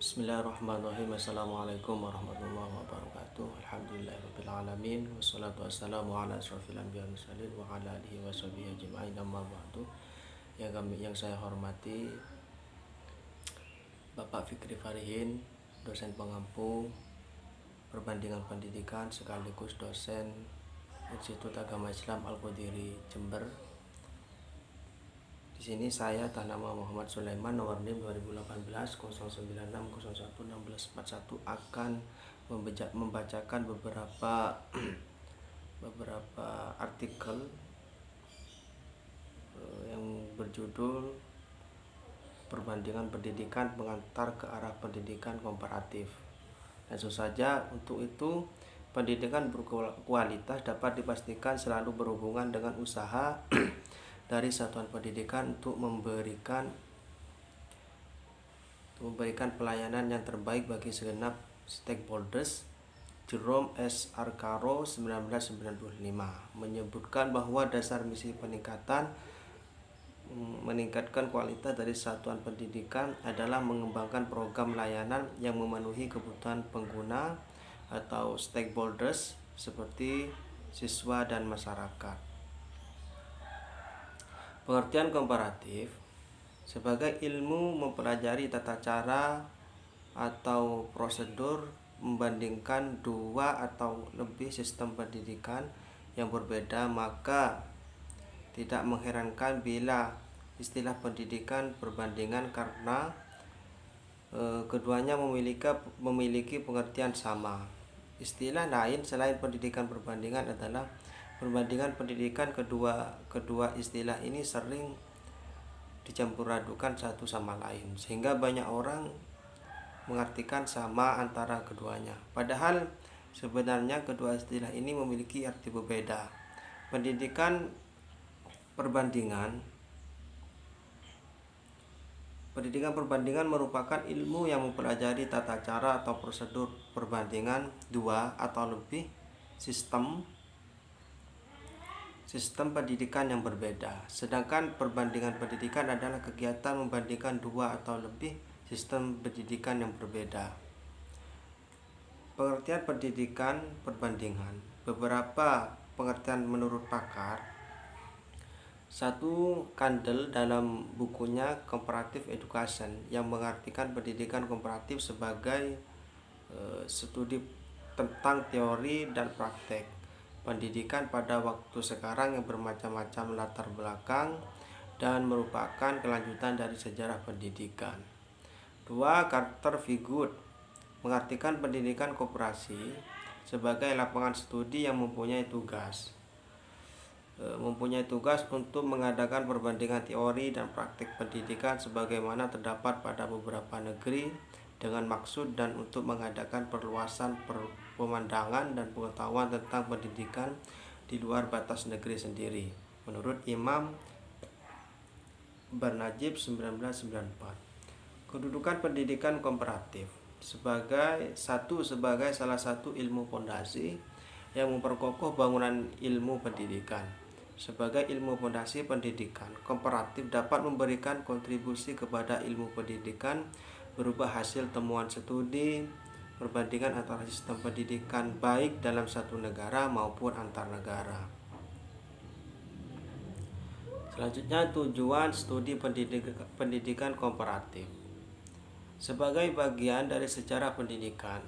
Bismillahirrahmanirrahim. Assalamualaikum warahmatullahi wabarakatuh. Alhamdulillahirrabbilalamin. Wassalatu wassalamu ala asrafil anbiya wal mursalin wa ala alihi wa sahbihi ajma'in, amma ba'du. Yang saya hormati Bapak Fikri Farihin, dosen pengampu perbandingan pendidikan sekaligus dosen Institut Agama Islam Al-Qudiri Jember. Di sini saya atas nama Muhammad Sulaiman, nomor NIM 2018 096 01 1641 akan membacakan beberapa artikel yang berjudul Perbandingan Pendidikan Mengantar ke Arah Pendidikan Komparatif. Langsung saja, untuk itu pendidikan berkualitas dapat dipastikan selalu berhubungan dengan usaha dari satuan pendidikan untuk memberikan pelayanan yang terbaik bagi segenap stakeholders. Jerome S. Arcaro 1995 menyebutkan bahwa dasar misi meningkatkan kualitas dari satuan pendidikan adalah mengembangkan program layanan yang memenuhi kebutuhan pengguna atau stakeholders seperti siswa dan masyarakat. Pengertian komparatif sebagai ilmu mempelajari tata cara atau prosedur membandingkan dua atau lebih sistem pendidikan yang berbeda, maka tidak mengherankan bila istilah pendidikan perbandingan karena keduanya memiliki pengertian sama. Istilah lain selain pendidikan perbandingan adalah perbandingan pendidikan. Kedua istilah ini sering dicampur adukan satu sama lain, sehingga banyak orang mengartikan sama antara keduanya. Padahal sebenarnya kedua istilah ini memiliki arti berbeda. Pendidikan perbandingan merupakan ilmu yang mempelajari tata cara atau prosedur perbandingan dua atau lebih sistem pendidikan yang berbeda. Sedangkan perbandingan pendidikan adalah kegiatan membandingkan dua atau lebih sistem pendidikan yang berbeda. Pengertian pendidikan perbandingan. Beberapa pengertian menurut pakar. Satu, Kandel dalam bukunya Comparative Education yang mengartikan pendidikan komparatif sebagai studi tentang teori dan praktek pendidikan pada waktu sekarang yang bermacam-macam latar belakang dan merupakan kelanjutan dari sejarah pendidikan. Dua, Carter V. Good mengartikan pendidikan koperasi sebagai lapangan studi yang mempunyai tugas untuk mengadakan perbandingan teori dan praktik pendidikan sebagaimana terdapat pada beberapa negeri dengan maksud dan untuk mengadakan perluasan pemandangan dan pengetahuan tentang pendidikan di luar batas negeri sendiri. Menurut Imam Barnajib 1994, kedudukan pendidikan komparatif sebagai salah satu ilmu fondasi yang memperkokoh bangunan ilmu pendidikan. Sebagai ilmu fondasi pendidikan, komparatif dapat memberikan kontribusi kepada ilmu pendidikan berupa hasil temuan studi perbandingan antara sistem pendidikan baik dalam satu negara maupun antar negara. Selanjutnya, tujuan studi pendidikan komparatif. Sebagai bagian dari sejarah pendidikan,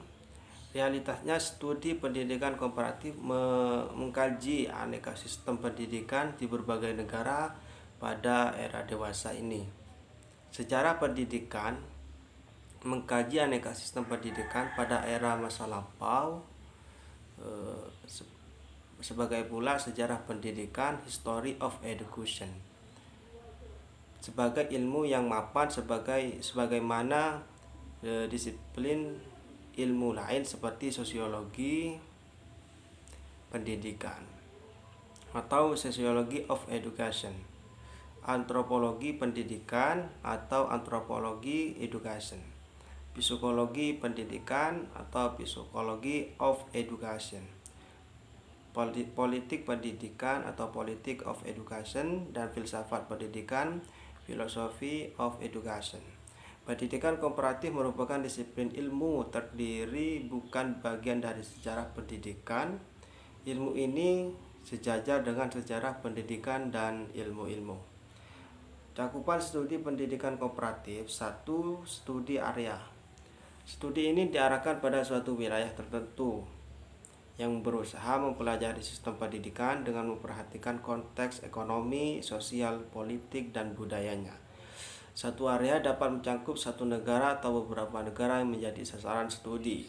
realitasnya studi pendidikan komparatif mengkaji aneka sistem pendidikan di berbagai negara pada era dewasa ini. Sejarah pendidikan mengkaji aneka sistem pendidikan pada era masa lampau, sebagai pula sejarah pendidikan, history of education, sebagai ilmu yang mapan sebagaimana disiplin ilmu lain seperti sosiologi pendidikan atau sociology of education, antropologi pendidikan atau antropologi education, psikologi pendidikan atau psikologi of education, politik pendidikan atau politik of education, dan filsafat pendidikan, philosophy of education. Pendidikan komparatif merupakan disiplin ilmu terdiri bukan bagian dari sejarah pendidikan. Ilmu ini sejajar dengan sejarah pendidikan dan ilmu-ilmu. Cakupan studi pendidikan komparatif. 1. Studi area. Studi ini diarahkan pada suatu wilayah tertentu yang berusaha mempelajari sistem pendidikan dengan memperhatikan konteks ekonomi, sosial, politik, dan budayanya. Satu area dapat mencakup satu negara atau beberapa negara yang menjadi sasaran studi.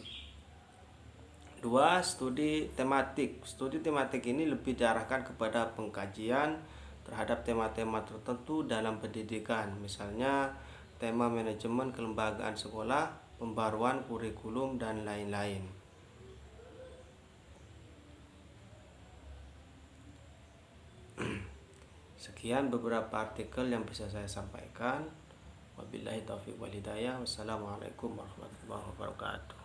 2. Studi tematik. Studi tematik ini lebih diarahkan kepada pengkajian terhadap tema-tema tertentu dalam pendidikan, misalnya tema manajemen kelembagaan sekolah, pembaruan kurikulum, dan lain-lain. Sekian beberapa artikel yang bisa saya sampaikan. Wabillahi taufiq wal hidayah. Wassalamualaikum warahmatullahi wabarakatuh.